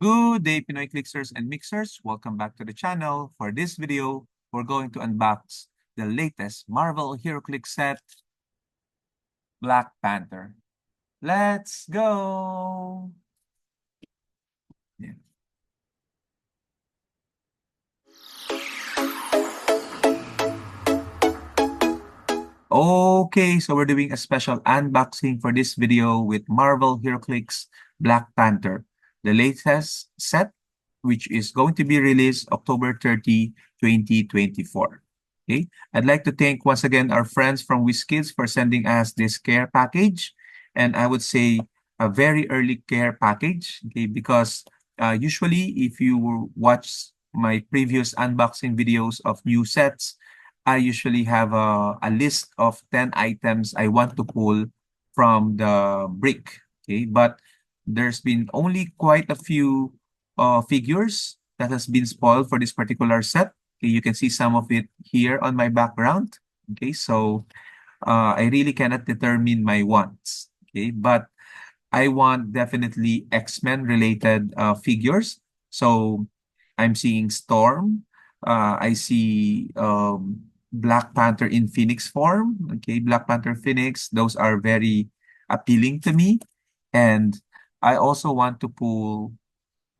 Good day, Pinoy Clicksters and Mixers. Welcome back to the channel. For this video, we're going to unbox the latest Marvel Heroclix set, Black Panther. Let's go! Yeah. Okay, so we're doing a special unboxing for this video with Marvel Heroclix Black Panther, the latest set, which is going to be released October 30, 2024. Okay, I'd like to thank once again our friends from Wizkids for sending us this care package, and I would say a very early care package, okay, because usually if you watch my previous unboxing videos of new sets, I usually have a list of 10 items I want to pull from the brick. Okay, but there's been only quite a few figures that has been spoiled for this particular set. Okay, you can see some of it here on my background. Okay, so I really cannot determine my wants. Okay, but I want definitely X-Men related figures. So I'm seeing Storm. I see Black Panther in Phoenix form. Okay, Black Panther Phoenix. Those are very appealing to me. And I also want to pull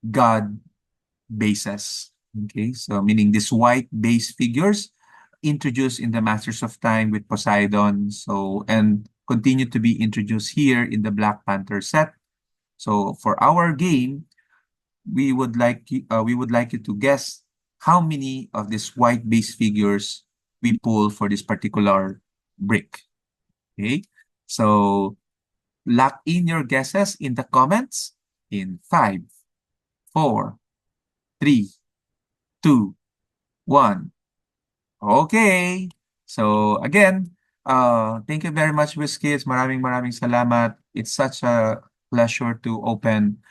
God bases. Okay, so meaning these white base figures introduced in the Masters of Time with Poseidon. So and continue to be introduced here in the Black Panther set. So for our game, we would like you to guess how many of these white base figures we pull for this particular brick. Okay, so lock in your guesses in the comments in 5, 4, 3, 2, 1. Okay. So again, thank you very much, Wizkids. Maraming salamat. It's such a pleasure to open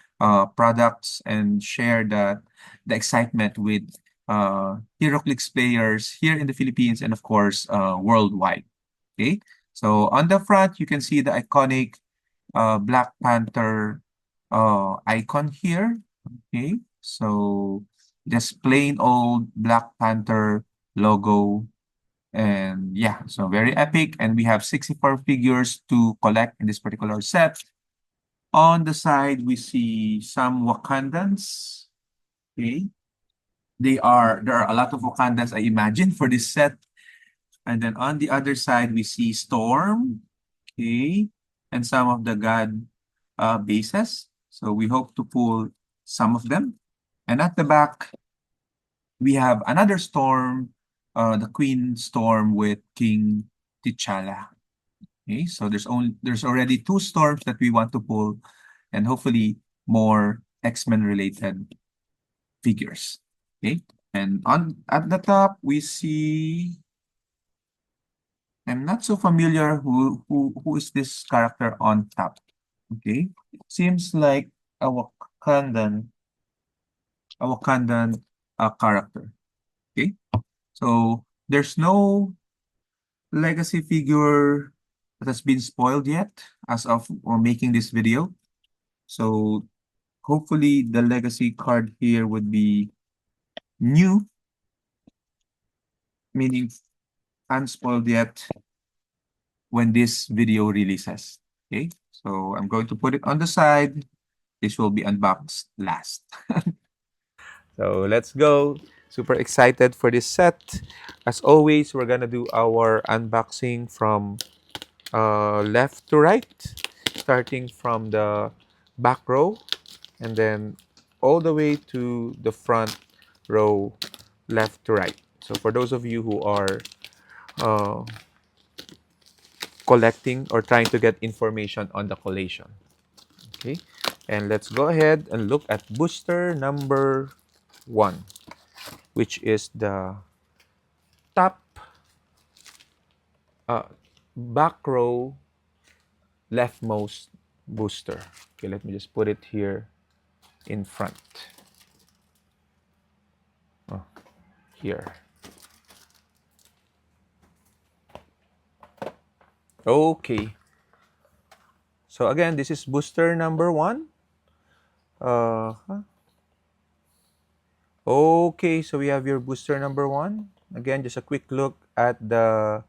products and share the excitement with HeroClix players here in the Philippines and of course worldwide. Okay. So on the front, you can see the iconic Black Panther icon here. Okay. So just plain old Black Panther logo. And yeah, so very epic. And we have 64 figures to collect in this particular set. On the side, we see some Wakandans. Okay. There are a lot of Wakandans, I imagine, for this set. And then on the other side, we see Storm. Okay. And some of the God bases. So we hope to pull some of them. And at the back, we have another Storm, the Queen Storm with King T'Challa. Okay, so there's already two storms that we want to pull, and hopefully more X-Men related figures. Okay, and on at the top we see. I'm not so familiar who is this character on top. Okay, seems like a Wakandan character. Okay, so there's no legacy figure that has been spoiled yet as of or making this video. So hopefully the legacy card here would be new, meaning unspoiled yet when this video releases. Okay, so I'm going to put it on the side. This will be unboxed last. So let's go. Super excited for this set. As always, we're gonna do our unboxing from left to right, starting from the back row and then all the way to the front row, left to right. So for those of you who are uh, collecting or trying to get information on the collation. Okay, and let's go ahead and look at booster number 1, which is the top uh, back row leftmost booster. Okay, let me just put it here in front. Oh, here. Okay. So again, this is booster number 1. Huh? Okay, so we have your booster number one. Again, just a quick look at the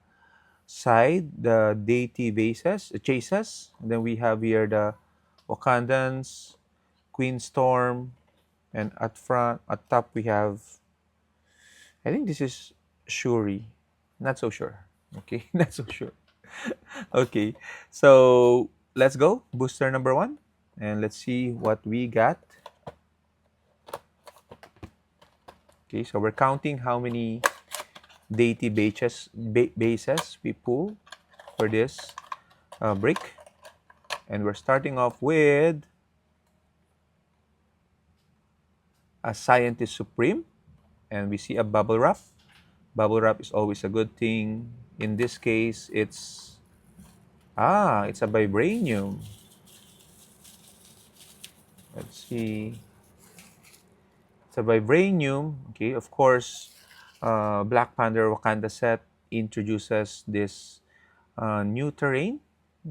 side, the deity bases, chases. And then we have here the Wakandans, Queen Storm, and at front, at top, we have, I think this is Shuri. Not so sure. Okay, not so sure. Okay, so let's go. Booster number one. And let's see what we got. Okay, so we're counting how many deity bases we pull for this brick. And we're starting off with a Scientist Supreme. And we see a bubble wrap. Bubble wrap is always a good thing. In this case, it's a vibranium. Let's see. It's a vibranium. Okay, of course, Black Panther Wakanda set introduces this new terrain.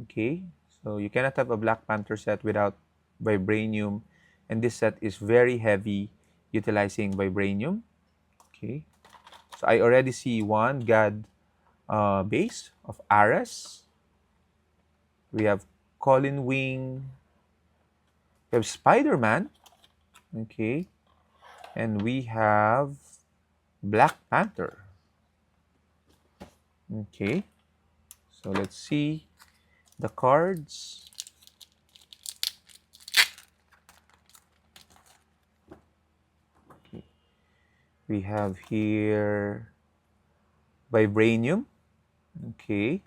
Okay, so you cannot have a Black Panther set without vibranium, and this set is very heavy, utilizing vibranium. Okay, so I already see one God base of Ares. We have Colin Wing. We have Spider Man. Okay, and we have Black Panther. Okay, so let's see the cards. Okay. We have here Vibranium. Okay.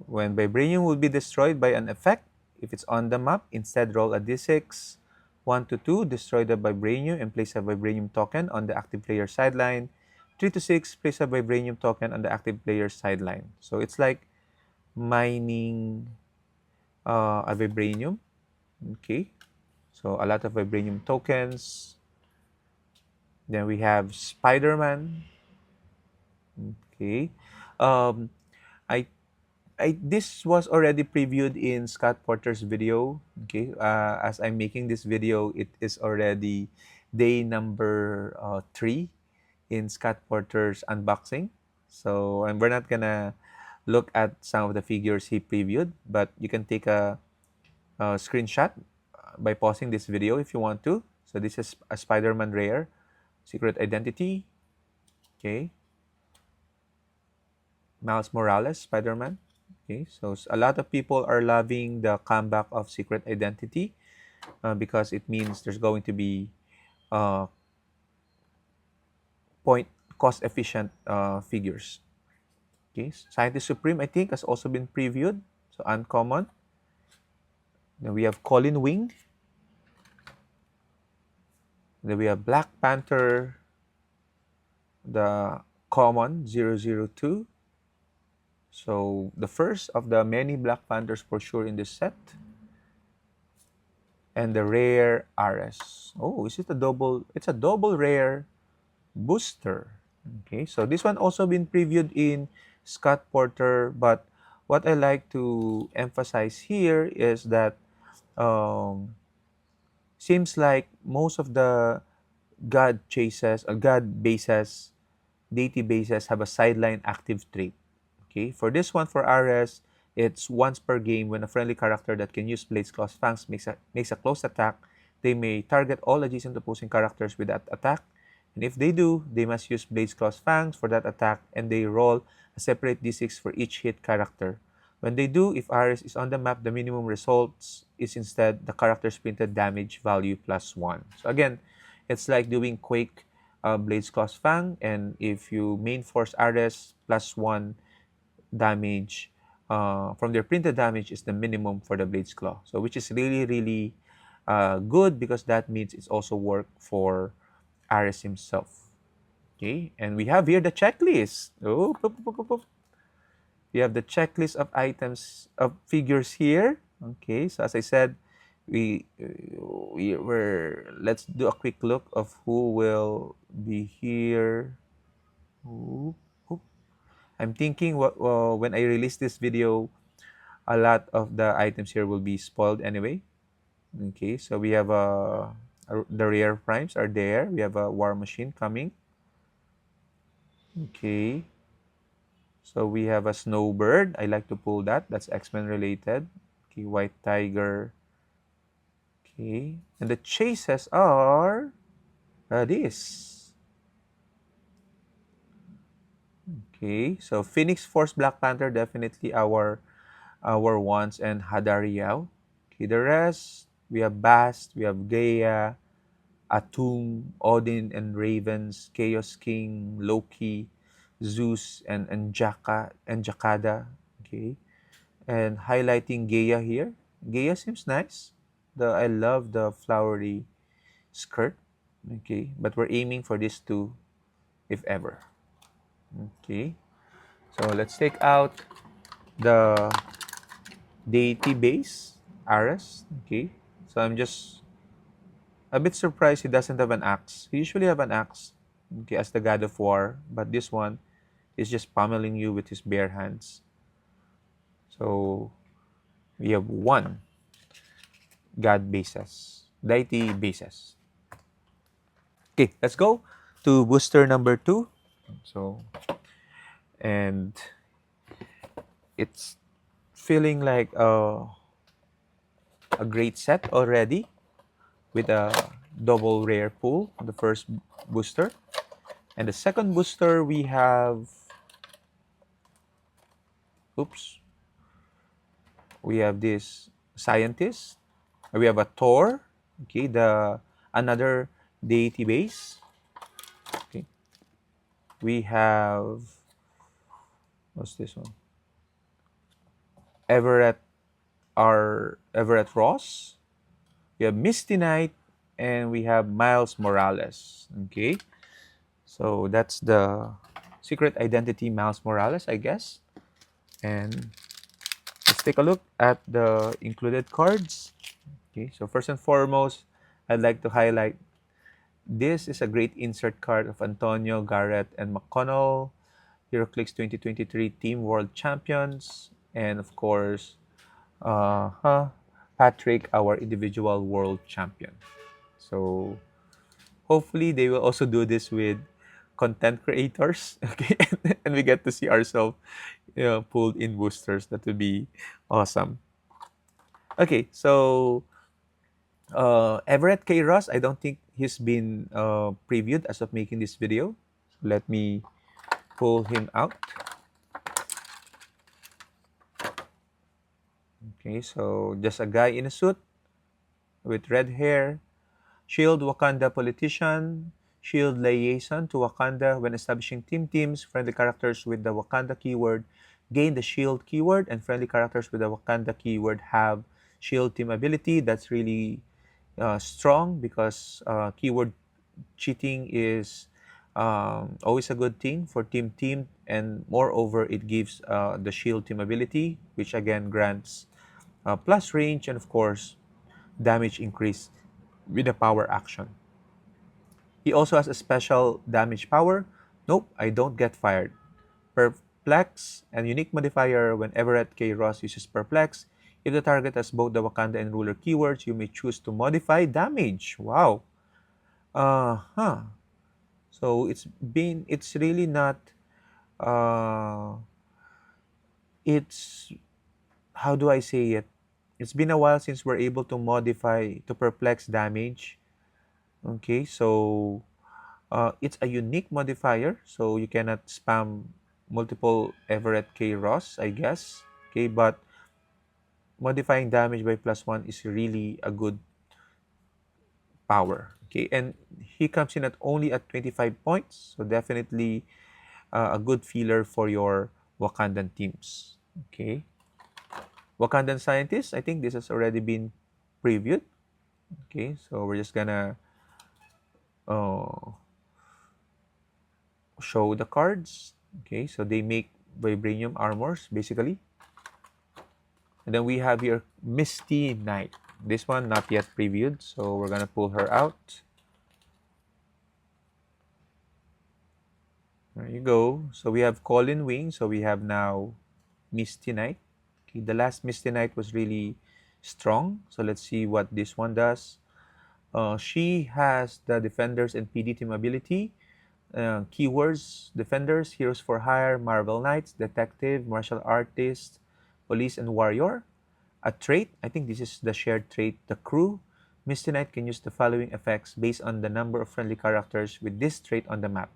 When Vibranium will be destroyed by an effect, if it's on the map, instead roll a d6. 1 to 2, destroy the Vibranium and place a Vibranium token on the active player sideline. 3 to 6, place a Vibranium token on the active player sideline. So it's like mining a Vibranium. Okay. So a lot of Vibranium tokens. Then we have Spider-Man. Okay. Um, I this was already previewed in Scott Porter's video. Okay. As I'm making this video, it is already day number 3 in Scott Porter's unboxing. So we're not gonna look at some of the figures he previewed, but you can take a screenshot by pausing this video if you want to. So this is a Spider-Man rare, Secret Identity. Okay. Miles Morales, Spider-Man. Okay, so a lot of people are loving the comeback of Secret Identity because it means there's going to be uh, point cost efficient figures. Okay, Scientist Supreme I think has also been previewed, so uncommon. Then we have Colin Wing. Then we have Black Panther, the common 002. So the first of the many Black Panthers for sure in this set. And the rare RS. Oh, is it a double? It's a double rare booster. Okay, so this one also been previewed in Scott Porter, but what I like to emphasize here is that seems like most of the God chases or God bases, deity bases have a sideline active trait. Okay, for this one for RS, it's once per game when a friendly character that can use Blade's Claw's Fangs makes a close attack, they may target all adjacent opposing characters with that attack. And if they do, they must use Blade's Claw's Fangs for that attack and they roll a separate d6 for each hit character. When they do, if RS is on the map, the minimum results is instead the character's printed damage value plus 1. So again, it's like doing Quake Blade's Claw's Fang, and if you main force RS plus 1 damage from their printed damage is the minimum for the Blade's Claw. So which is really, really good because that means it's also work for Ares himself. Okay, and we have here the checklist. Oh, poop, poop, poop, poop. We have the checklist of items of figures here. Okay, so as I said, we were let's do a quick look of who will be here. Oop, oop. I'm thinking when I release this video, a lot of the items here will be spoiled anyway. Okay, so we have The rare primes are there. We have a War Machine coming. Okay. So we have a Snowbird. I like to pull that. That's X-Men related. Okay, White Tiger. Okay. And the chases are this. Okay. So Phoenix Force Black Panther, definitely our ones, and Hadariao. Okay, the rest, we have Bast, we have Gaia, Atum, Odin and Ravens, Chaos King, Loki, Zeus, and Jakada. Okay, and highlighting Gaia here. Gaia seems nice. I love the flowery skirt. Okay, but we're aiming for this two, if ever. Okay, so let's take out the deity base, Ares. Okay, so I'm just a bit surprised he doesn't have an axe. He usually have an axe, okay, as the god of war, but this one is just pummeling you with his bare hands. So we have one god bases, deity bases. Okay, let's go to booster number two. So, and it's feeling like a great set already with a double rare pull on the first booster. And the second booster, we have, oops, we have this scientist. We have a Thor. Okay, the another deity base. Okay, we have, what's this one? Everett, our Everett Ross. We have Misty Knight, and we have Miles Morales. Okay, so that's the secret identity Miles Morales, I guess. And let's take a look at the included cards. Okay, so first and foremost, I'd like to highlight this is a great insert card of Antonio, Garrett, and McConnell, Heroclix 2023 Team World Champions, and of course, Patrick, our individual world champion. So hopefully they will also do this with content creators, okay, and we get to see ourselves, pulled in boosters. That would be awesome. Okay, so Everett K. Ross, I don't think he's been previewed as of making this video. Let me pull him out. Okay, so just a guy in a suit with red hair, shield Wakanda politician, shield liaison to Wakanda when establishing teams, friendly characters with the Wakanda keyword gain the shield keyword, and friendly characters with the Wakanda keyword have shield team ability. That's really strong because keyword cheating is always a good thing for team, and moreover it gives the shield team ability, which again grants plus range and of course damage increase with the power action. He also has a special damage power. Nope, I don't get fired. Perplex and unique modifier. Whenever at K. Ross uses Perplex, if the target has both the Wakanda and ruler keywords, you may choose to modify damage. Wow. Uh-huh. So it's really not, uh, it's, how do I say it? It's been a while since we're able to modify to perplex damage. Okay, so it's a unique modifier, so you cannot spam multiple Everett K. Ross, I guess. Okay, but modifying damage by +1 is really a good power. Okay, and he comes in at only at 25 points, so definitely a good feeler for your Wakandan teams. Okay, Wakandan scientists, I think this has already been previewed. Okay, so we're just gonna uh, show the cards. Okay, so they make vibranium armors basically. And then we have here Misty Knight. This one not yet previewed, so we're gonna pull her out. There you go. So we have Colin Wing. So we have now Misty Knight. Okay, the last Misty Knight was really strong. So let's see what this one does. She has the Defenders and PD team ability. Keywords: Defenders, Heroes for Hire, Marvel Knights, Detective, Martial Artist, Police, and Warrior. A trait, I think this is the shared trait, the Crew. Misty Knight can use the following effects based on the number of friendly characters with this trait on the map.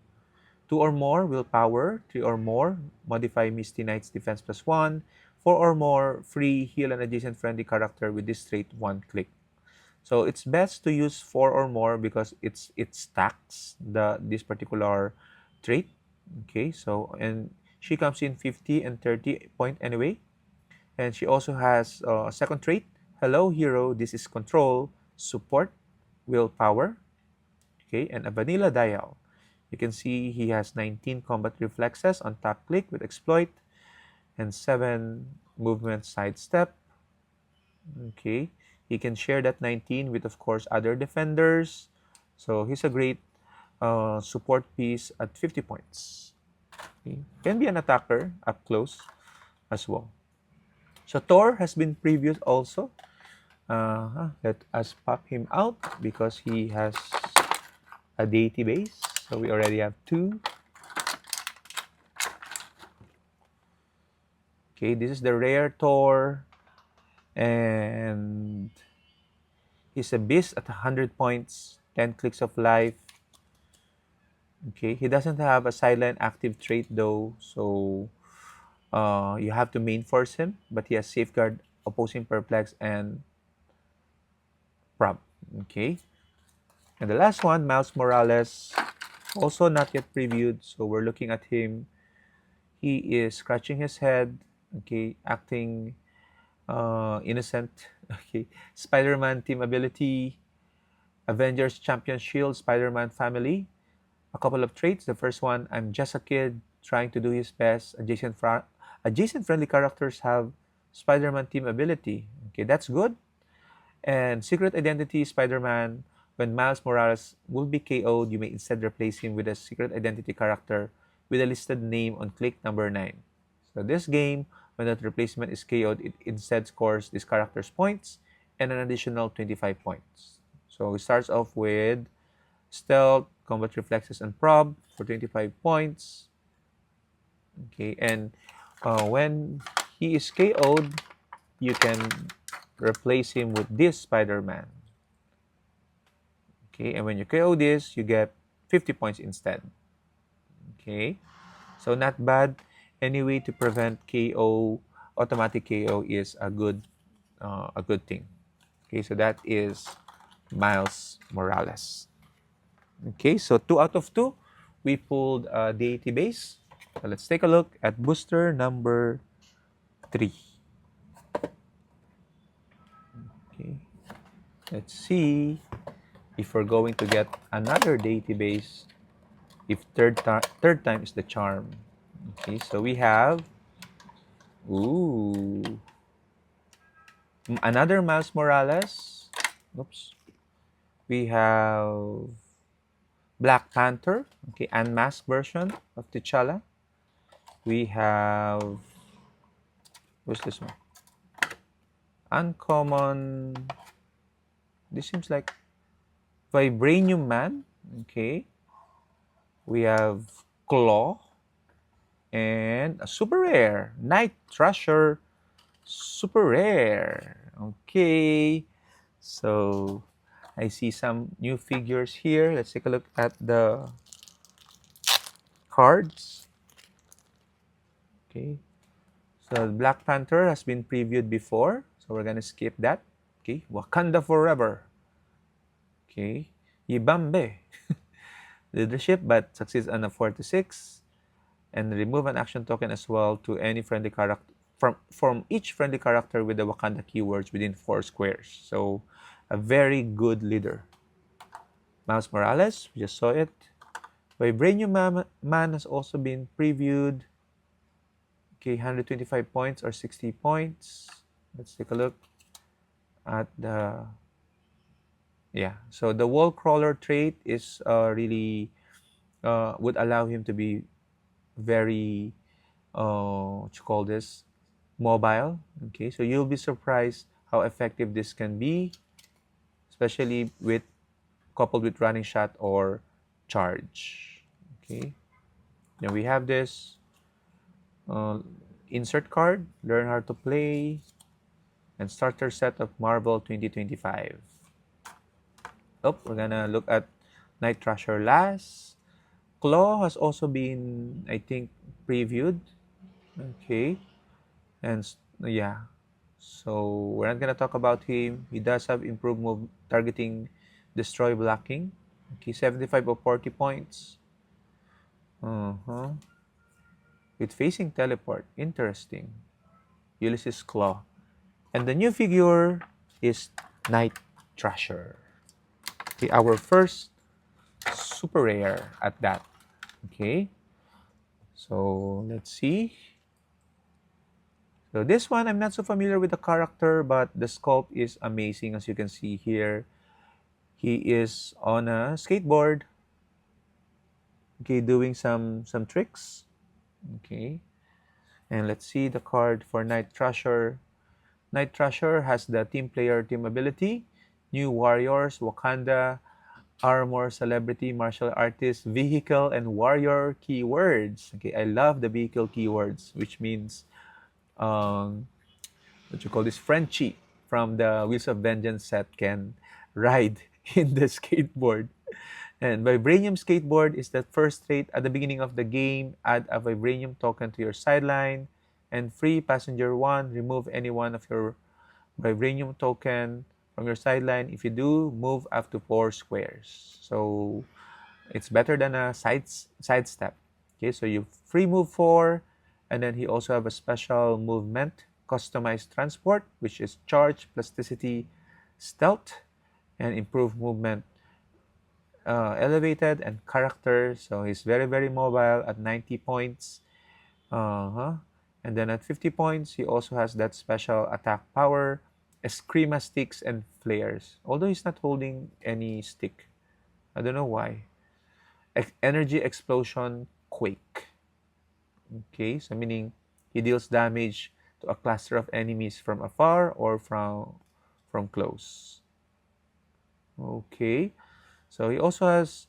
2 or more, Willpower. 3 or more, modify Misty Knight's Defense plus 1. 4 or more, free heal an adjacent friendly character with this trait 1 click. So it's best to use 4 or more because it stacks this particular trait. Okay, so and she comes in 50 and 30 point anyway. And she also has a second trait. Hello hero, this is control, support, willpower. Okay, and a vanilla dial. You can see he has 19 combat reflexes on tap click with exploit and 7 movement sidestep. Okay, he can share that 19 with, of course, other defenders. So he's a great support piece at 50 points. Okay. Can be an attacker up close as well. So Thor has been previewed also. Let us pop him out because he has a deity base. So we already have 2. Okay, this is the rare Thor, and he's a beast at 100 points, 10 clicks of life. Okay, he doesn't have a sideline active trait though, so you have to main force him, but he has safeguard, opposing perplex, and prob. Okay, and the last one, Miles Morales, also not yet previewed, so we're looking at him. He is scratching his head, okay, acting innocent. Okay, Spider-Man team ability, Avengers Champion Shield, Spider-Man family. A couple of traits. The first one, I'm just a kid trying to do his best. Adjacent friendly characters have Spider-Man team ability. Okay, that's good. And Secret Identity Spider-Man. When Miles Morales will be KO'd, you may instead replace him with a Secret Identity character with a listed name on click number 9. So this game, when that replacement is KO'd, it instead scores this character's points and an additional 25 points. So it starts off with Stealth, Combat Reflexes, and Prob for 25 points. Okay, and when he is KO'd, you can replace him with this Spider-Man. Okay, and when you KO this, you get 50 points instead. Okay, so not bad. Anyway, to prevent KO, automatic KO is a good thing. Okay, so that is Miles Morales. Okay, so 2 out of 2, we pulled deity base. So let's take a look at booster number 3. Okay, let's see if we're going to get another deity base. If third time is the charm. Okay, so we have ooh another Miles Morales. Oops. We have Black Panther. Okay, unmasked version of T'Challa. We have what's this one? Uncommon. This seems like Vibranium Man. Okay. We have Claw and a super rare Night Thrasher. Super rare. Okay. So I see some new figures here. Let's take a look at the cards. Okay. So Black Panther has been previewed before. So we're gonna skip that. Okay. Wakanda Forever. Okay. Yibambe. Leadership, but succeeds on a 4 to 6. And remove an action token as well to any friendly character from each friendly character with the Wakanda keywords within 4 squares. So a very good leader. Miles Morales, we just saw it. Vibranium Man has also been previewed. Okay, 125 points or 60 points. Let's take a look at the so the wall crawler trait is really would allow him to be very what you call this, mobile. Okay, so you'll be surprised how effective this can be, especially with coupled with running shot or charge. Okay. Then we have this uh, insert card, learn how to play, and starter set of Marvel 2025. Oh, we're gonna look at Night Thrasher last. Claw has also been, I think, previewed. Okay. And yeah. So we're not gonna talk about him. He does have improved move targeting, destroy blocking. Okay, 75 or 40 points. Uh-huh. With facing teleport. Interesting. Ulysses Claw. And the new figure is Night Thrasher. Okay, our first super rare at that. Okay. So let's see. So this one, I'm not so familiar with the character, but the sculpt is amazing. As you can see here, he is on a skateboard, okay, doing some tricks. Okay, and let's see the card for Night Thrasher. Night Thrasher has the team player team ability, new warriors, Wakanda, armor, celebrity, martial artist, vehicle, and warrior keywords. Okay, I love the vehicle keywords, which means um, what you call this Frenchie from the Wheels of Vengeance set can ride in the skateboard. And Vibranium Skateboard is the first trait at the beginning of the game. Add a Vibranium token to your sideline. And free Passenger 1, remove any one of your Vibranium token from your sideline. If you do, move up to 4 squares. So it's better than a sidestep. Okay, so you free move 4, and then he also have a special movement, customized transport, which is charge, plasticity, stealth, and improved movement, elevated, and character. So he's very, very mobile at 90 points. Uh-huh. And then at 50 points, he also has that special attack power, Eskrima sticks, and flares. Although he's not holding any stick. I don't know why. Energy explosion, quake. Okay, so meaning he deals damage to a cluster of enemies from afar or from close. Okay, so he also has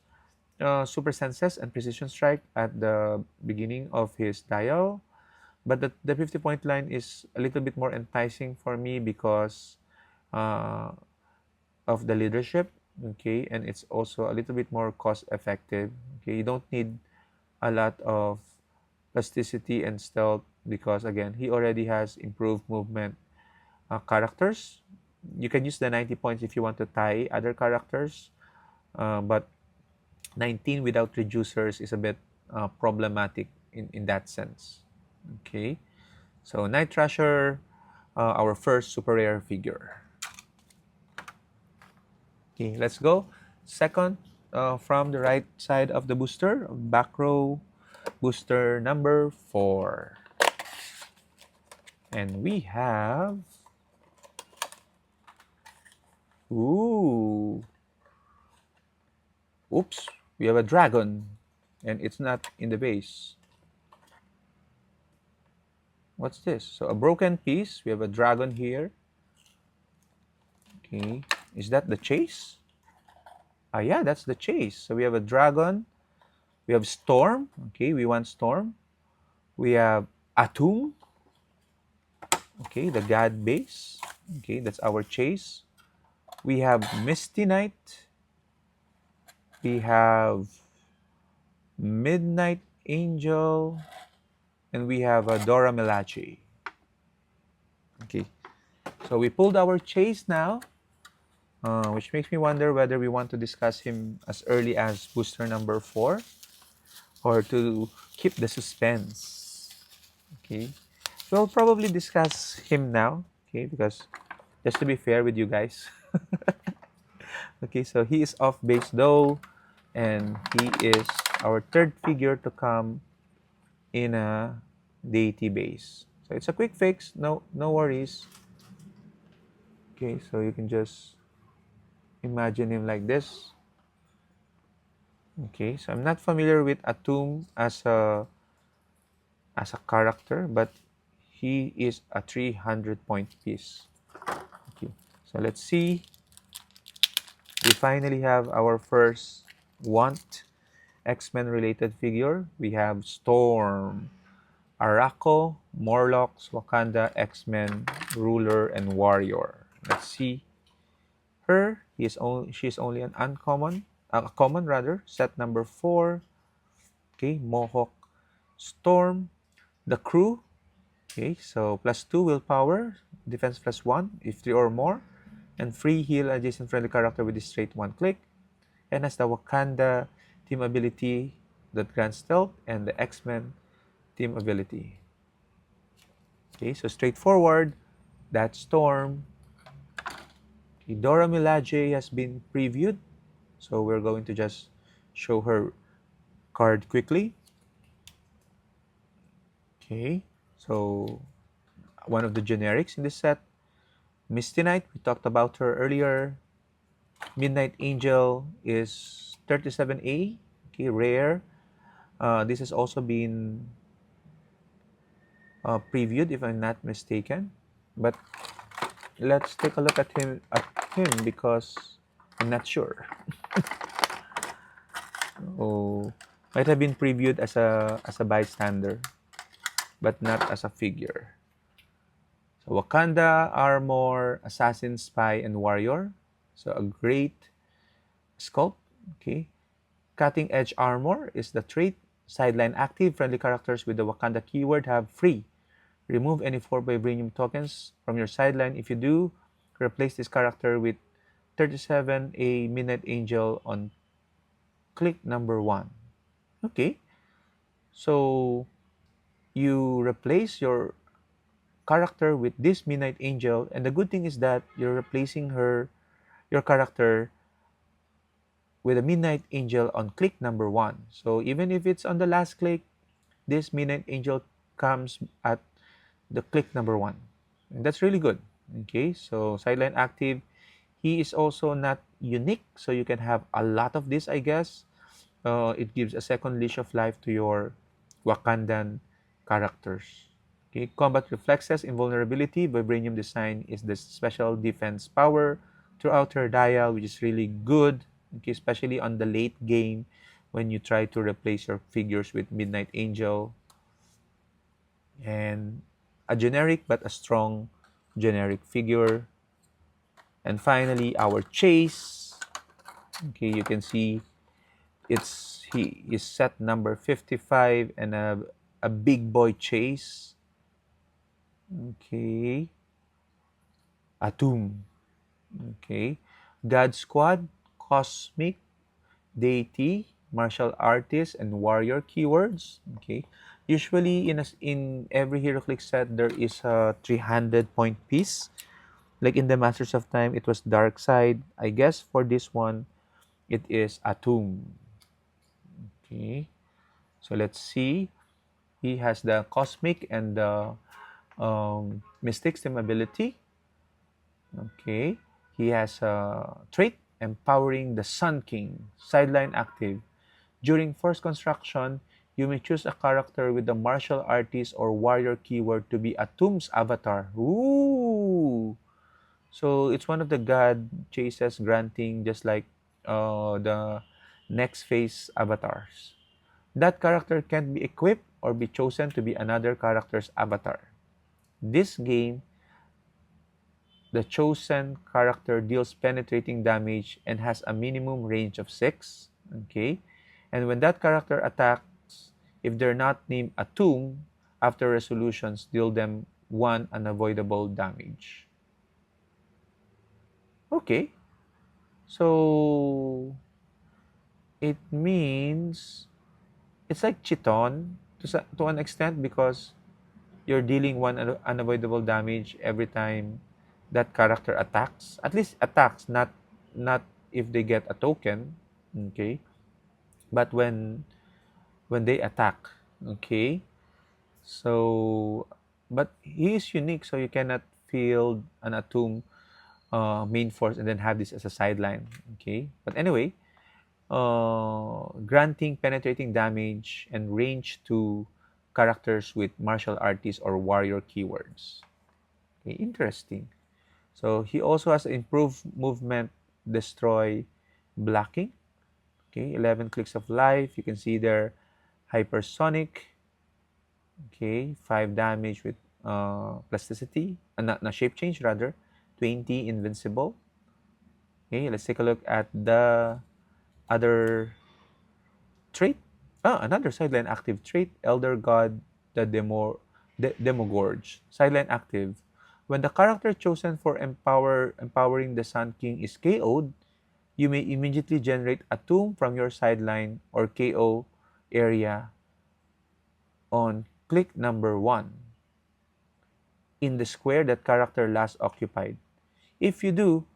super senses and precision strike at the beginning of his dial, but the 50-point line is a little bit more enticing for me because uh, of the leadership. Okay, and it's also a little bit more cost effective. Okay, you don't need a lot of plasticity and stealth because again he already has improved movement characters. You can use the 90 points if you want to tie other characters, but 19 without reducers is a bit problematic in that sense. Okay, so Night Thrasher, our first super rare figure. Okay, let's go. Second, from the right side of the booster, back row, booster number 4. And we have, ooh, oops, we have a dragon, and it's not in the base. What's this? So a broken piece. We have a dragon here. Okay, is that the chase? Ah, yeah, that's the chase. So we have a dragon. We have storm. Okay, we want storm. We have Atum. Okay, the god base. Okay, that's our chase. We have Misty Knight. We have Midnight Angel. And we have Dora Milaje. Okay, so we pulled our chase now, which makes me wonder whether we want to discuss him as early as booster number 4 or to keep the suspense. Okay, so we'll probably discuss him now. Okay, because just to be fair with you guys. Okay, so he is off base though, and he is our third figure to come in a deity base. So it's a quick fix, no worries. Okay, so you can just imagine him like this. Okay, so I'm not familiar with Atum as a character, but he is a 300-point piece. Okay, so let's see if finally have our first want X-Men related figure. We have Storm, Araco, Morlocks, Wakanda, X-Men, Ruler, and Warrior. Let's see her. She's only an uncommon, a common rather. Set number 4. Okay, Mohawk, Storm, the crew. Okay, so +2 willpower, defense +1 if 3 or more, and free heal adjacent friendly character with a straight 1 click. And has the Wakanda team ability that grants stealth and the X-Men team ability. Okay, so straightforward. That Storm. Okay, Dora Milaje has been previewed, so we're going to just show her card quickly. Okay, so one of the generics in this set. Misty Knight, we talked about her earlier. Midnight Angel is 37A, okay, rare. This has also been previewed, if I'm not mistaken. But let's take a look at him because I'm not sure. Oh, might have been previewed as a bystander, but not as a figure. So Wakanda armor, assassin, spy, and warrior. So a great sculpt. Okay, cutting edge armor is the trait. Sideline active. Friendly characters with the Wakanda keyword have free. Remove any 4 vibranium tokens from your sideline. If you do, replace this character with 37 a Midnight Angel on click number 1. Okay, so you replace your character with this Midnight Angel, and the good thing is that you're replacing your character with a Midnight Angel on click number 1. So even if it's on the last click, this Midnight Angel comes at the click number 1. And that's really good. Okay, so sideline active. He is also not unique, so you can have a lot of this, I guess. It gives a second leash of life to your Wakandan characters. Okay, combat reflexes, invulnerability, vibranium design is the special defense power throughout her dial, which is really good. Okay, especially on the late game when you try to replace your figures with Midnight Angel. And a generic but a strong generic figure. And finally, our chase. Okay, you can see he is set number 55 and a big boy chase. Okay, Atum. Okay, God Squad, Cosmic, Deity, Martial Artist, and Warrior keywords. Okay, usually in every HeroClix set there is a 300 point piece. Like in the Masters of Time, it was Dark Side. I guess for this one, it is Atum. Okay, so let's see. He has the Cosmic and the Mystic Stem ability. Okay, he has a trait empowering the Sun King, sideline active. During first construction, you may choose a character with the martial artist or warrior keyword to be Atum's avatar. Ooh! So it's one of the god chases granting just like the next phase avatars. That character can be equipped or be chosen to be another character's avatar. This game, the chosen character deals penetrating damage and has a minimum range of 6. Okay? And when that character attacks, if they're not named Atum, after resolutions, deal them 1 unavoidable damage. Okay. So it means it's like Chiton to an extent because you're dealing 1 unavoidable damage every time that character attacks. At least attacks, not if they get a token. Okay, but when they attack. Okay, so but he is unique, so you cannot field an Atum main force and then have this as a sideline. Okay, but anyway, granting penetrating damage and range to characters with martial artist or warrior keywords. Okay, interesting. So he also has improved movement, destroy, blocking. Okay, 11 clicks of life. You can see there hypersonic. Okay, 5 damage with plasticity, not shape change rather. 20 invincible. Okay, let's take a look at the other trait. Ah, another sideline active trait, Elder God, the Demogorge. Sideline active. When the character chosen for empowering the Sun King is KO'd, you may immediately generate a tomb from your sideline or KO area on click number 1 in the square that character last occupied. If you do,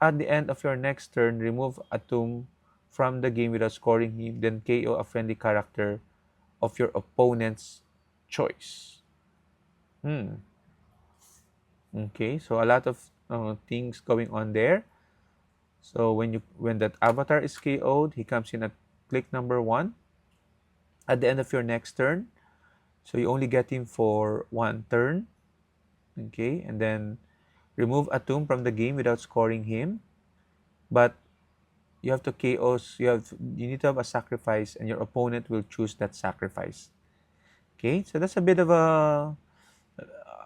at the end of your next turn, remove a tomb from the game without scoring him, then KO a friendly character of your opponent's choice. Hmm. Okay, so a lot of things going on there. So when that avatar is KO'd, he comes in at click number 1 at the end of your next turn. So you only get him for 1 turn. Okay, and then remove a tomb from the game without scoring him. But you have to KOs. You need to have a sacrifice, and your opponent will choose that sacrifice. Okay, so that's a bit of a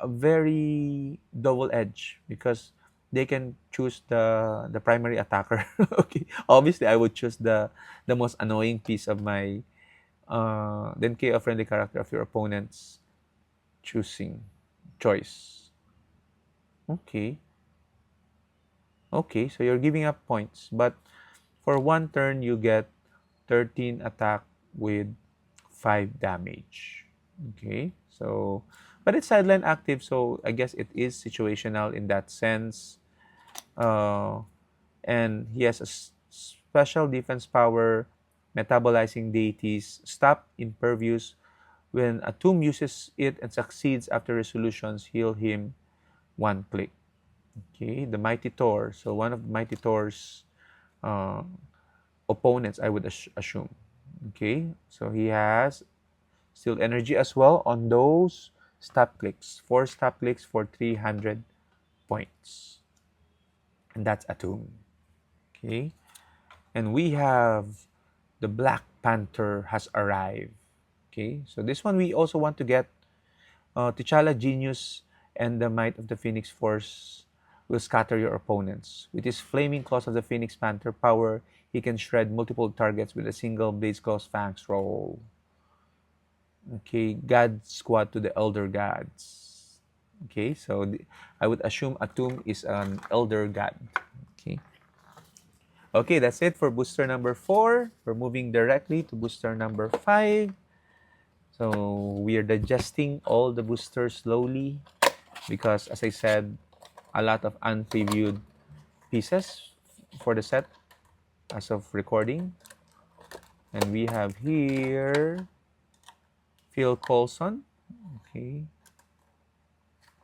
very double edge because they can choose the primary attacker. Okay, obviously I would choose the most annoying piece of my then KO friendly character of your opponent's choosing choice. Okay, okay, so you're giving up points, but for 1 turn you get 13 attack with 5 damage. Okay, so but it's sideline active, so I guess it is situational in that sense. Uh, and he has a special defense power, metabolizing deities, stop impervious. When a tomb uses it and succeeds after resolutions, heal him 1 click. Okay, the Mighty Thor. So one of Mighty Thor's uh, opponents, I would assume. Okay, so he has still energy as well on those stat clicks. 4 stat clicks for 300 points. And that's a tomb. Okay, and we have the Black Panther has arrived. Okay, so this one we also want to get T'Challa Genius and the Might of the Phoenix Force will scatter your opponents. With his flaming claws of the Phoenix Panther power, he can shred multiple targets with a single Blaze Claws Fangs roll. Okay, God Squad to the Elder Gods. Okay, so I would assume Atum is an Elder God. Okay. Okay, that's it for booster number 4. We're moving directly to booster number 5. So we are digesting all the boosters slowly because, as I said, a lot of unpreviewed pieces for the set as of recording. And we have here Phil Coulson. Okay.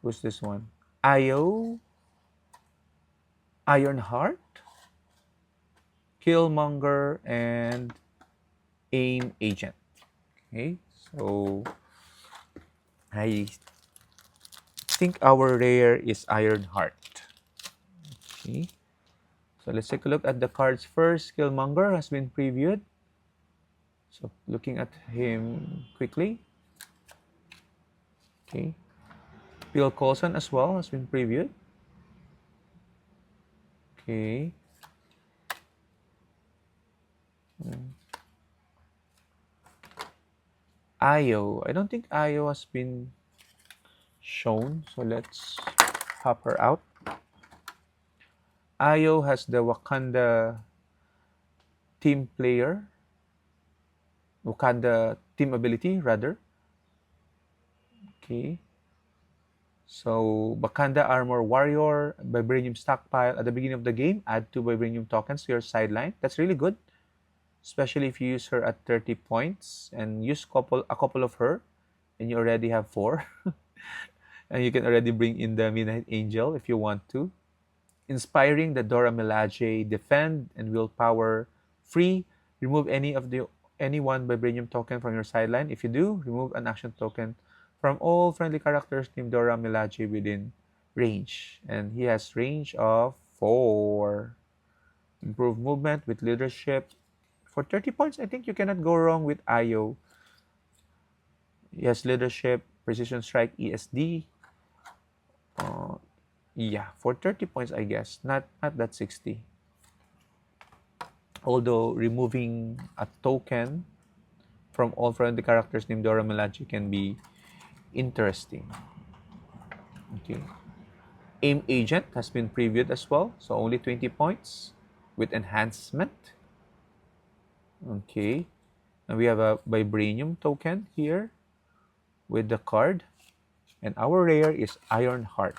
Who's this one? Io, Ironheart, Killmonger, and AIM Agent. Okay. So I think our rare is Ironheart. Okay. So let's take a look at the cards first. Killmonger has been previewed. So looking at him quickly. Okay. Bill Coulson as well has been previewed. Okay. Io. I don't think Io has been shown. So let's pop her out. Io has the Wakanda team player. Wakanda team ability, rather. Okay. So, Wakanda Armor Warrior, Vibranium Stockpile. At the beginning of the game, add 2 Vibranium tokens to your sideline. That's really good, especially if you use her at 30 points and use a couple of her, and you already have 4. And you can already bring in the Midnight Angel if you want to. Inspiring the Dora Milaje, defend and willpower free. Remove any one Vibranium token from your sideline. If you do, remove an action token from all friendly characters named Dora Milaje within range. And he has range of 4. Improve movement with leadership. For 30 points, I think you cannot go wrong with Ayo. Yes, leadership, precision strike, ESD. Uh, yeah, for 30 points, I guess. Not that 60. Although removing a token from all friendly characters named Dora Milaje can be interesting. Okay. Aim Agent has been previewed as well, so only 20 points with enhancement. Okay. And we have a Vibranium token here with the card. And our rare is Iron Heart.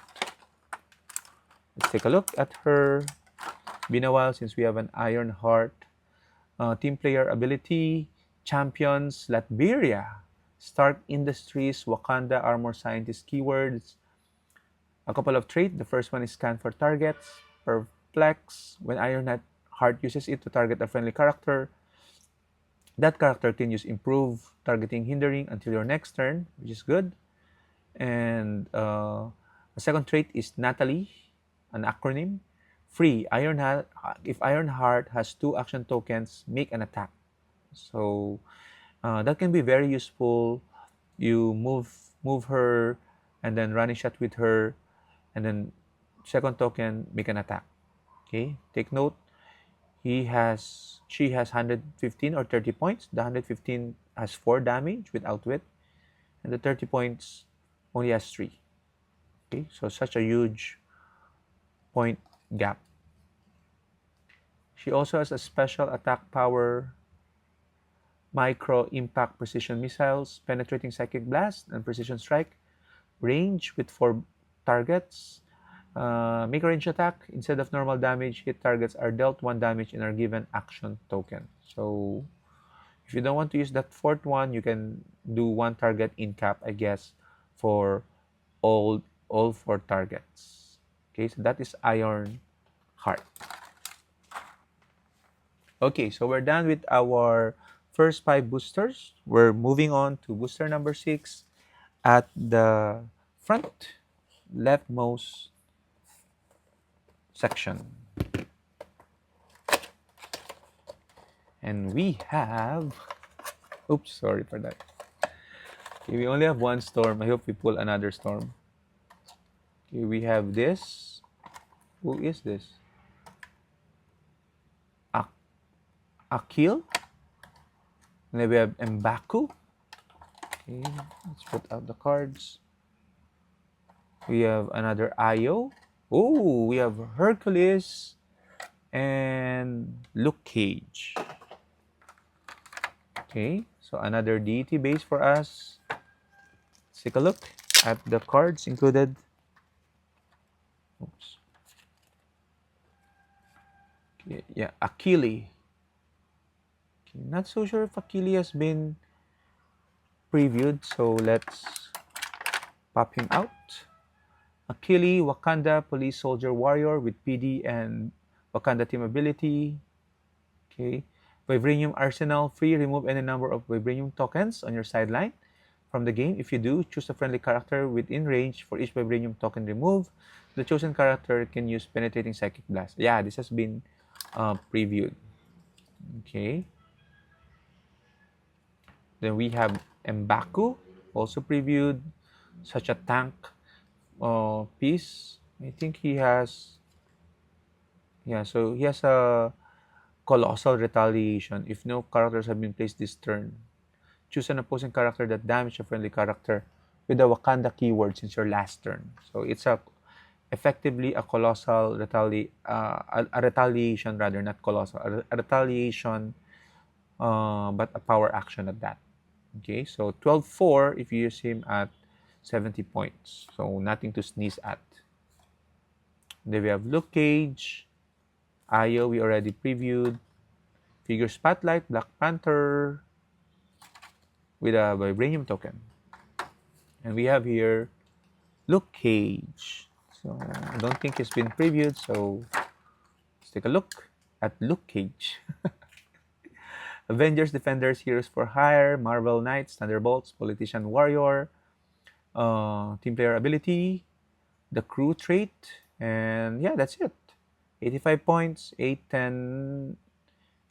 Let's take a look at her. Been a while since we have an Iron Heart. Team player ability, champions, Latveria, Stark Industries, Wakanda, Armor Scientist keywords. A couple of traits. The first one is scan for targets, perplex. When Heart uses it to target a friendly character, that character can use improve, targeting, hindering until your next turn, which is good. And the second trait is Natalie, an acronym. Free. If Ironheart has two action tokens, make an attack. So that can be very useful. You move her, and then running shot with her, and then second token make an attack. Okay. Take note. She has 115 or 30 points. The 115 has 4 damage with outwit, and the 30 points only has 3. Okay, so such a huge point gap. She also has a special attack power, micro impact precision missiles, penetrating psychic blast, and precision strike. Range with 4 targets. Make a range attack. Instead of normal damage, hit targets are dealt 1 damage and are given action token. So if you don't want to use that fourth one, you can do 1 target in cap, I guess, for all 4 targets. Okay, so that is Iron Heart. Okay, so we're done with our first 5 boosters. We're moving on to booster number 6 at the front leftmost section. And we have, oops, sorry for that. Okay, we only have 1 storm. I hope we pull another storm. Okay, we have this. Who is this? Akil. And then we have Mbaku. Okay, let's put out the cards. We have another Ayo. Oh, we have Hercules and Luke Cage. Okay, so another deity base for us. Let's take a look at the cards included. Oops. Okay, yeah, Achille. Okay, not so sure if Achille has been previewed, so let's pop him out. Achille, Wakanda, police soldier warrior with PD and Wakanda team ability. Okay. Vibranium arsenal, free, remove any number of Vibranium tokens on your sideline from the game. If you do, choose a friendly character within range for each Vibranium token removed. The chosen character can use penetrating psychic blast. Yeah, this has been previewed. Okay. Then we have Mbaku, also previewed. Such a tank piece. I think he has, yeah, so he has a colossal retaliation if no characters have been placed this turn. Choose an opposing character that damage a friendly character with a Wakanda keyword since your last turn. So it's effectively a colossal a retaliation rather, not colossal, a retaliation, but a power action at that. Okay, so 12-4 if you use him at 70 points. So nothing to sneeze at. Then we have Luke Cage, Ayo, we already previewed. Figure Spotlight, Black Panther with a Vibranium token. And we have here Luke Cage. So I don't think it's been previewed, so let's take a look at Luke Cage. Avengers, Defenders, Heroes for Hire, Marvel Knights, Thunderbolts, Politician Warrior, Team Player Ability, the Crew trait, and yeah, that's it. 85 points, 8, 10,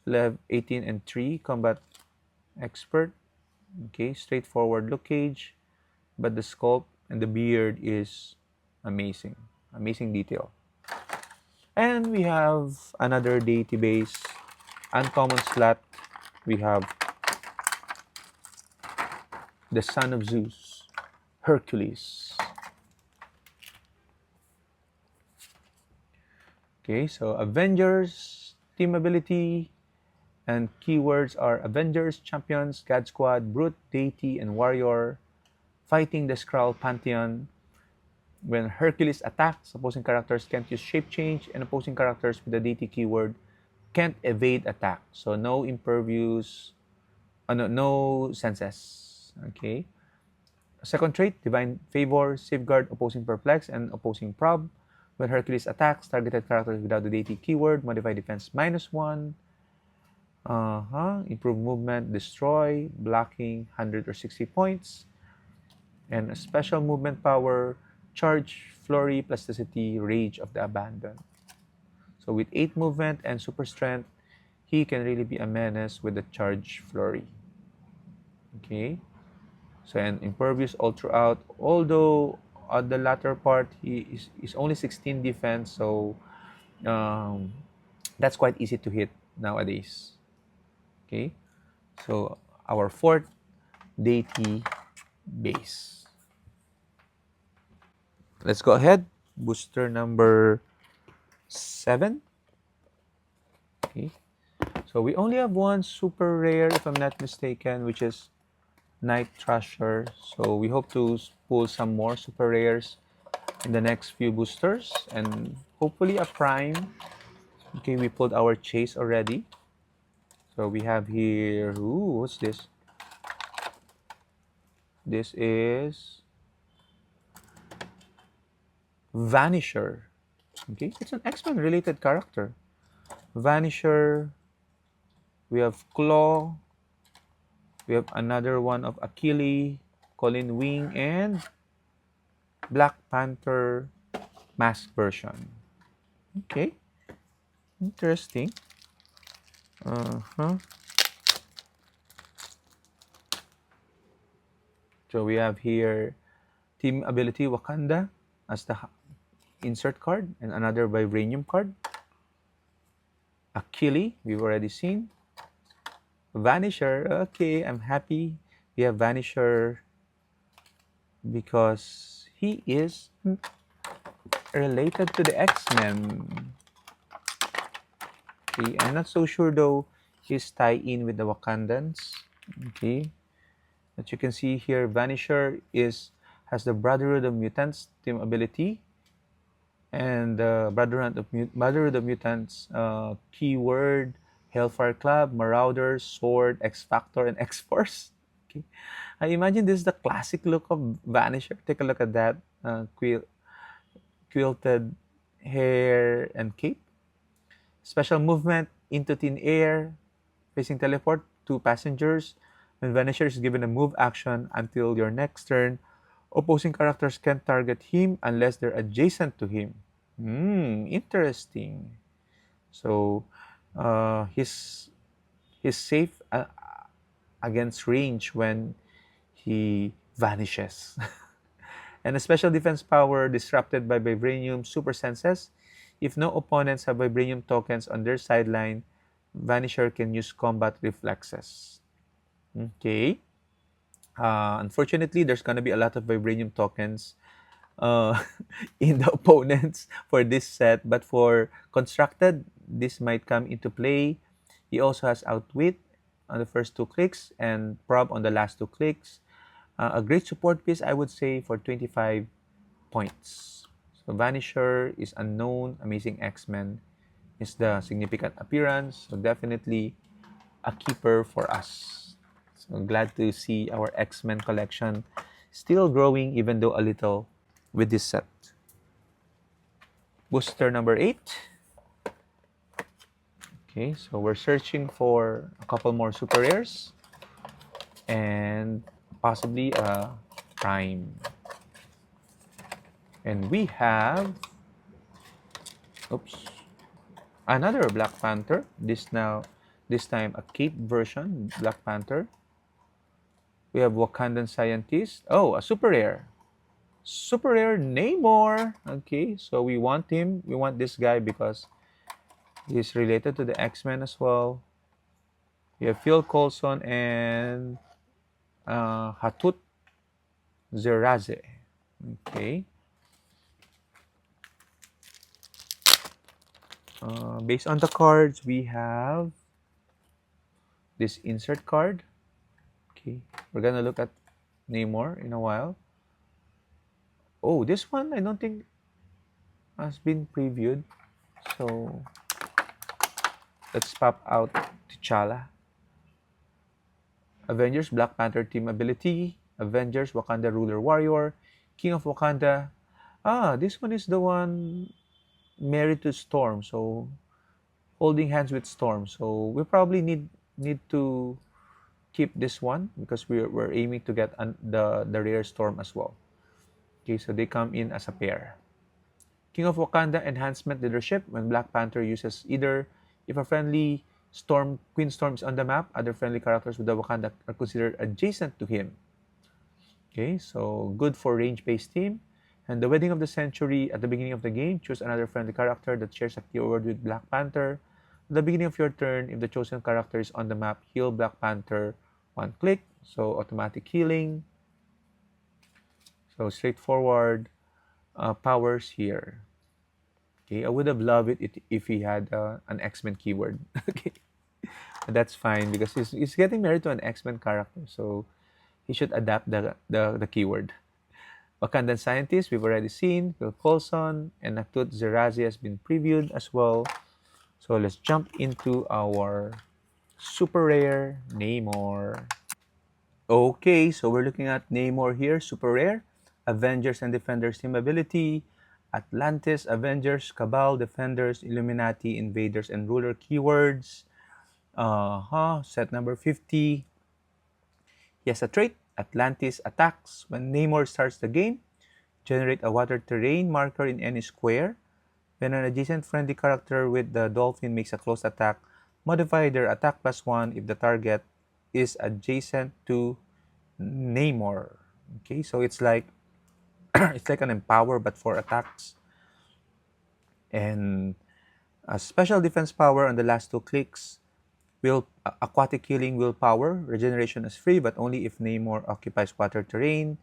11, 18, and 3. Combat expert. Okay, straightforward look cage, but the sculpt and the beard is amazing. Amazing detail. And we have another deity base. Uncommon slot. We have the son of Zeus, Hercules. Okay, so Avengers, team ability, and keywords are Avengers, Champions, God Squad, Brute, Deity, and Warrior, fighting the Skrull Pantheon. When Hercules attacks, opposing characters can't use Shape Change, and opposing characters with the Deity keyword can't evade attack. So no impervious, no senses. Okay. Second trait, Divine Favor, Safeguard, Opposing Perplex, and Opposing Prob. When Hercules attacks targeted characters without the deity keyword, modify defense -1. Improve movement, destroy, blocking 100 or 60 points. And a special movement power, charge, flurry, plasticity, rage of the abandoned. So with 8 movement and super strength, he can really be a menace with the charge flurry. Okay. So and impervious all throughout. Although on the latter part is only 16 defense, so um, that's quite easy to hit nowadays. Okay, so our fourth deity base. Let's go ahead. Booster number 7. Okay, so we only have one super rare, if I'm not mistaken, which is Night Thrasher. So we hope to pull some more super rares in the next few boosters and hopefully a prime. Okay, we pulled our chase already. So we have here, ooh, what's this? This is Vanisher. Okay, it's an X-Men related character. Vanisher. We have Claw. We have another one of Achille, Colin Wing, and Black Panther mask version. Okay, interesting. Uh-huh. So we have here Team Ability Wakanda as the insert card and another Vibranium card. Achille, we've already seen. Vanisher, okay, I'm happy we have Vanisher because he is related to the X-Men. Okay, I'm not so sure though his tie-in with the Wakandans. Okay, as you can see here, Vanisher has the Brotherhood of Mutants team ability, and the Brotherhood of Mutants keyword Hellfire Club, Marauders, Sword, X Factor, and X Force. Okay, I imagine this is the classic look of Vanisher. Take a look at that quilted hair and cape. Special movement into thin air, facing teleport, 2 passengers. When Vanisher is given a move action until your next turn, opposing characters can't target him unless they're adjacent to him. Interesting. So, he's safe against range when he vanishes. And a special defense power disrupted by Vibranium Super Senses. If no opponents have Vibranium tokens on their sideline, Vanisher can use combat reflexes. Okay. Unfortunately, there's gonna be a lot of Vibranium tokens uh, in the opponents for this set, but for constructed, this might come into play. He also has Outwit on the first 2 clicks and Prob on the last 2 clicks. A great support piece, I would say, for 25 points. So Vanisher is unknown, Amazing X-Men is the significant appearance, so definitely a keeper for us. So glad to see our X-Men collection still growing, even though a little, with this set. Booster number 8. Okay, so we're searching for a couple more super rares and possibly a prime. And we have, oops, Another Black Panther. This time a cape version Black Panther. We have Wakandan scientist. Oh, a super rare. Super rare Namor. Okay, so we want him. We want this guy because he's related to the X-Men as well. We have Phil Coulson and Hatut Zeraze. Okay. Based on the cards, we have this insert card. Okay, we're gonna look at Namor in a while. Oh, this one I don't think has been previewed. So let's pop out T'Challa. Avengers Black Panther team ability. Avengers Wakanda Ruler Warrior. King of Wakanda. Ah, this one is the one married to Storm. So holding hands with Storm. So we probably need to keep this one because we're aiming to get the rare Storm as well. Okay, so they come in as a pair. King of Wakanda enhancement leadership. When Black Panther uses either if a friendly Storm Queen Storm is on the map, other friendly characters with the Wakanda are considered adjacent to him. Okay, so good for range-based team. And the Wedding of the Century at the beginning of the game, choose another friendly character that shares a keyword with Black Panther. At the beginning of your turn, if the chosen character is on the map, heal Black Panther one click. So automatic healing. So straightforward powers here. Okay, I would have loved if he had an X-Men keyword. Okay, that's fine because he's getting married to an X-Men character, so he should adapt the keyword. Wakandan scientist we've already seen. Phil Coulson and Naktut Zerazi has been previewed as well. So let's jump into our super rare Namor. Okay, so we're looking at Namor here, super rare. Avengers and Defenders team ability. Atlantis, Avengers, Cabal, Defenders, Illuminati, Invaders, and Ruler keywords. Set number 50. He has a trait, Atlantis attacks. When Namor starts the game, generate a water terrain marker in any square. When an adjacent friendly character with the dolphin makes a close attack, modify their attack +1 if the target is adjacent to Namor. Okay, so it's like it's like an empower but for attacks. And a special defense power on the last two clicks. Will aquatic healing willpower. Regeneration is free, but only if Namor occupies water terrain.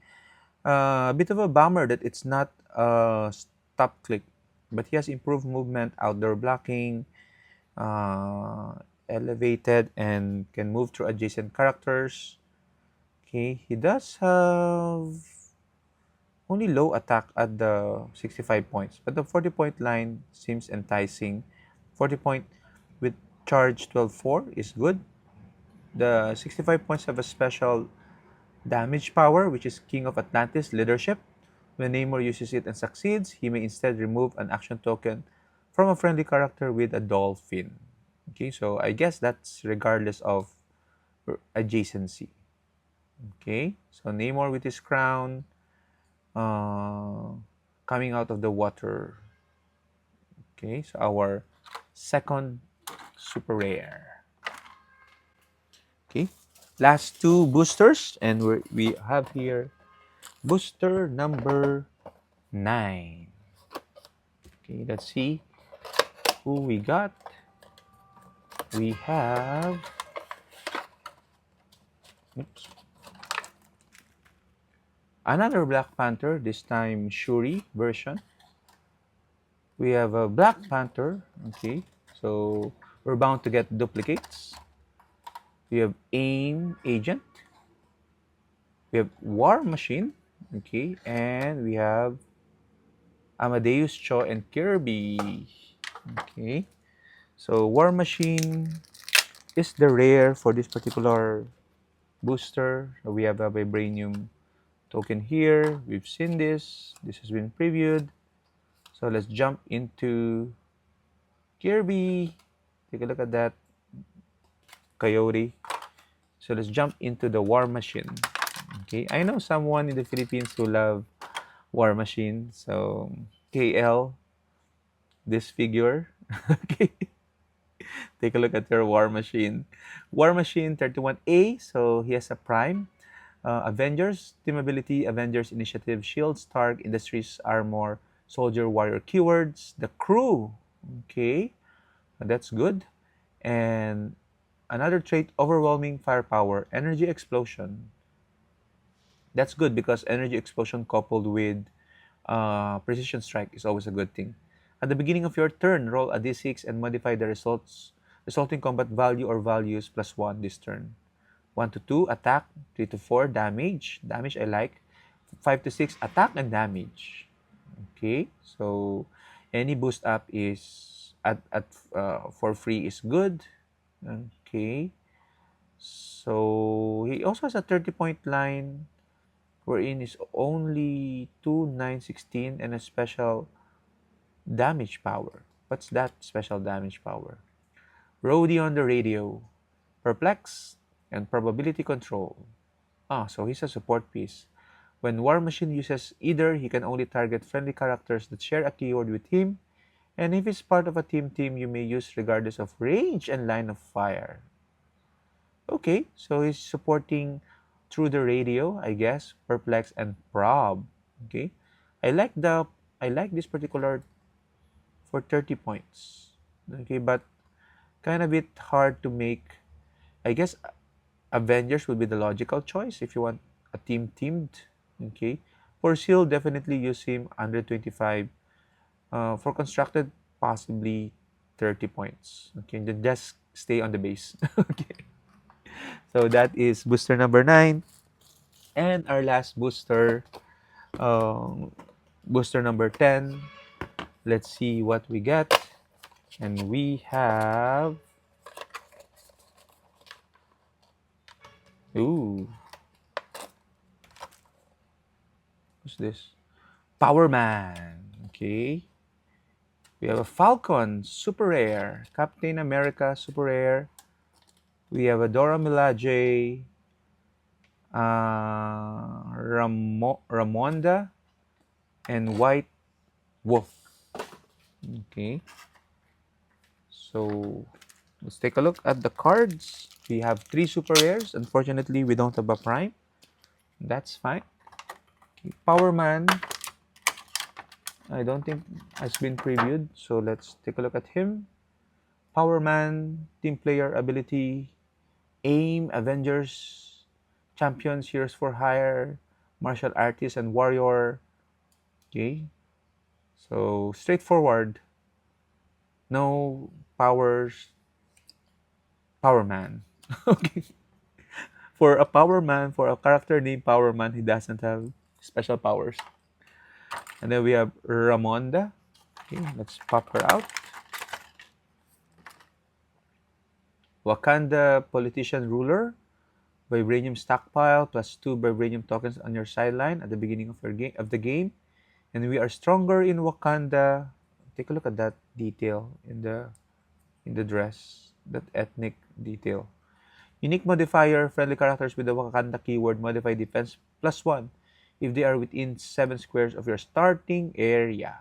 A bit of a bummer that it's not a stop click, but he has improved movement, outdoor blocking, uh, elevated, and can move through adjacent characters. Okay, he does have only low attack at the 65 points, but the 40-point line seems enticing. 40 point with charge 12-4 is good. The 65 points have a special damage power, which is King of Atlantis leadership. When Namor uses it and succeeds, he may instead remove an action token from a friendly character with a dolphin. Okay, so I guess that's regardless of adjacency. Okay, so Namor with his crown uh, coming out of the water. Okay, so our second super rare. Okay, last two boosters, and we have here booster number 9. Okay, let's see who we got. We have oops, another Black Panther, this time Shuri version. We have a Black Panther. Okay, so we're bound to get duplicates. We have AIM Agent. We have War Machine. Okay, and we have Amadeus Cho and Kirby. Okay, so War Machine is the rare for this particular booster. So we have a Vibranium token here. We've seen this. This has been previewed. So let's jump into Kirby. Take a look at that. Coyote. So let's jump into the War Machine. Okay, I know someone in the Philippines who love War Machine. So KL, this figure. Okay. Take a look at your War Machine. War Machine 31A, so he has a prime. Avengers, Team Ability, Avengers Initiative, Shield, Stark, Industries, Armor, Soldier, Warrior keywords. The crew, okay, that's good. And another trait, Overwhelming Firepower, Energy Explosion. That's good because Energy Explosion coupled with Precision Strike is always a good thing. At the beginning of your turn, roll a d6 and modify the resulting combat value or values plus 1 this turn. 1 to 2, attack. 3 to 4, damage. Damage I like. 5 to 6, attack and damage. Okay, so any boost up is for free is good. Okay, so he also has a 30-point line wherein is only 2, 9, 16, and a special damage power. What's that special damage power? Roadie on the radio, perplex, and probability control. So he's a support piece. When War Machine uses either, he can only target friendly characters that share a keyword with him, and if he's part of a team you may use regardless of range and line of fire. Okay, so he's supporting through the radio, I guess, perplex and prob. Okay, I like the I like this particular for 30 points. Okay, but kind of bit hard to make. I guess Avengers would be the logical choice if you want a teamed. Okay, for Seal, definitely use him under 25. For constructed, possibly 30 points. Okay, then just stay on the base. Okay, so that is booster number 9, and our last booster, um, booster number 10. Let's see what we get, and we have, ooh, what's this? Power Man. Okay. We have a Falcon, super rare. Captain America, super rare. We have a Dora Milaje, Ramonda, and White Wolf. Okay. So let's take a look at the cards. We have 3 super rares. Unfortunately, we don't have a prime. That's fine. Okay. Power Man, I don't think has been previewed, so let's take a look at him. Power Man, team player ability, aim, Avengers, champions, heroes for hire, martial artist, and warrior. Okay, so straightforward. No powers. Power Man. Okay, for a Power Man, for a character named Power Man, he doesn't have special powers. And then we have Ramonda. Okay, let's pop her out. Wakanda politician ruler, vibranium stockpile plus 2 vibranium tokens on your sideline at the beginning of the game. And we are stronger in Wakanda. Take a look at that detail in the dress, that ethnic detail. Unique modifier, friendly characters with the Wakanda keyword modify defense plus 1 if they are within 7 squares of your starting area.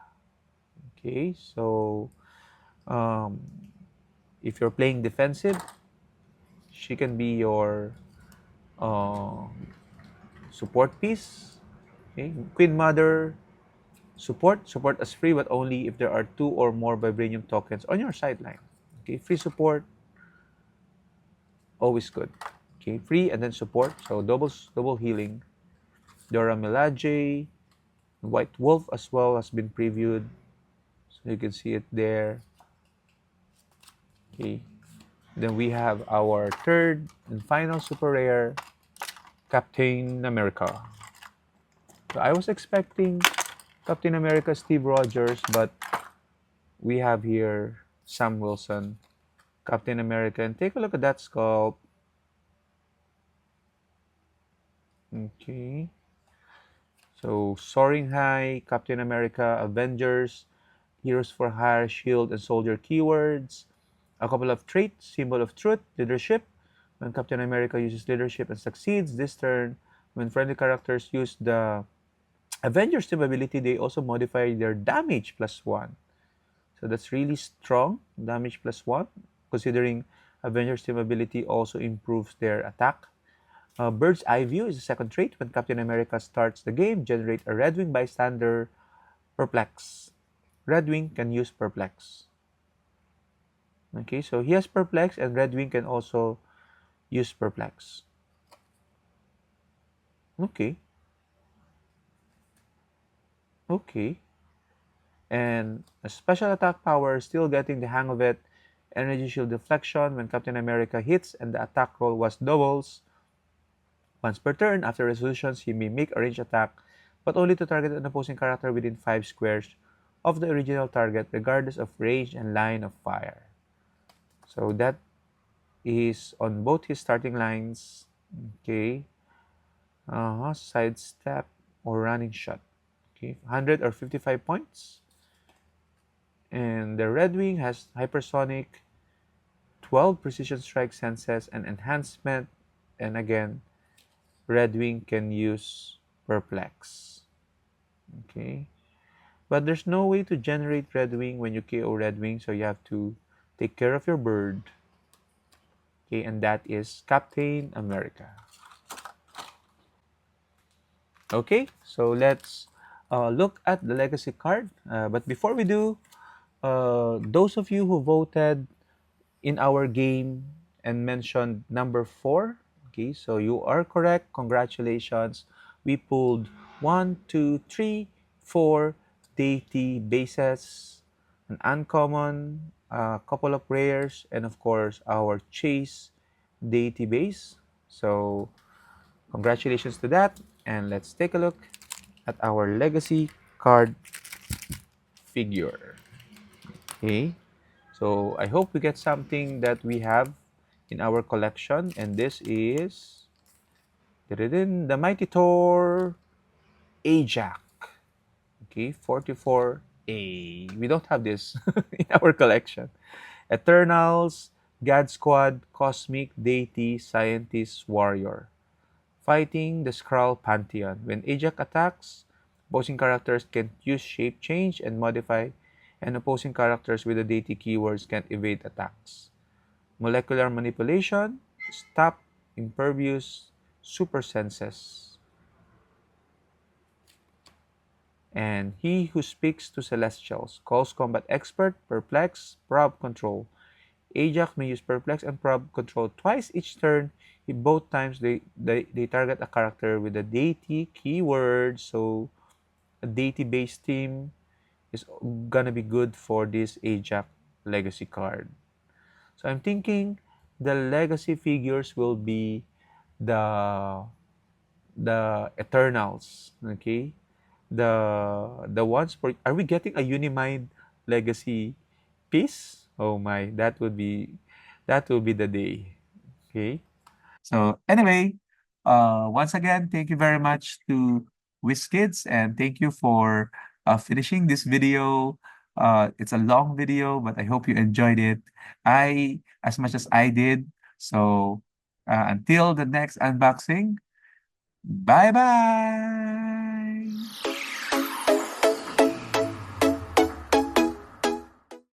Okay, so um, if you're playing defensive, she can be your uh, support piece. Okay, Queen Mother, support as free, but only if there are 2 or more vibranium tokens on your sideline. Okay, free support, always good. Okay, free and then support, so double healing. Dora Milaje, White Wolf as well has been previewed, so you can see it there. Okay, then we have our third and final super rare, Captain America. So I was expecting Captain America Steve Rogers, but we have here Sam Wilson, Captain America. And take a look at that sculpt. Okay. So Soaring High, Captain America, Avengers, Heroes for Hire, Shield, and Soldier keywords. A couple of traits, Symbol of Truth, Leadership. When Captain America uses leadership and succeeds this turn, when friendly characters use the Avengers team ability, they also modify their damage plus 1. So that's really strong, damage plus 1. considering Avengers team ability also improves their attack. Bird's eye view is the second trait. When Captain America starts the game, generate a Red Wing bystander perplex. Red Wing can use perplex. Okay, so he has perplex, and Red Wing can also use perplex. Okay, okay. And a special attack power, still getting the hang of it. Energy shield deflection when Captain America hits and the attack roll was doubles. Once per turn, after resolutions, he may make a range attack, but only to target an opposing character within 5 squares of the original target, regardless of range and line of fire. So that is on both his starting lines. Okay. Sidestep or running shot. Okay. 100 or 55 points. And the Red Wing has hypersonic, 12 precision strike senses, and enhancement. And again, Red Wing can use perplex. Okay. But there's no way to generate Red Wing when you KO Red Wing, so you have to take care of your bird. Okay, and that is Captain America. Okay, so let's look at the legacy card. But before we do, those of you who voted in our game and mentioned number 4, okay, so you are correct. Congratulations. We pulled 1, 2, 3, 4 deity bases, an uncommon, a couple of rares, and of course our chase deity base. So congratulations to that. And let's take a look at our legacy card figure. Okay. So I hope we get something that we have in our collection. And this is the Mighty Thor Ajax. Okay, 44A. We don't have this in our collection. Eternals, God Squad, Cosmic, Deity, Scientist, Warrior. Fighting the Skrull Pantheon. When Ajax attacks, opposing characters can use shape change and modify, and opposing characters with the deity keywords can evade attacks. Molecular manipulation, stop, impervious, super senses. And he who speaks to celestials, calls combat expert, perplex, prob control. Ajax may use perplex and prob control twice each turn. If both times they target a character with a deity keyword. So a deity based team is gonna be good for this Ajax legacy card. So I'm thinking the legacy figures will be the Eternals. Okay, the ones for, are we getting a Unimind legacy piece? Oh my, that will be the day. Okay. So anyway, once again, thank you very much to Wizkids, and thank you for finishing this video. It's a long video, but I hope you enjoyed it. As much as I did. So until the next unboxing, bye bye.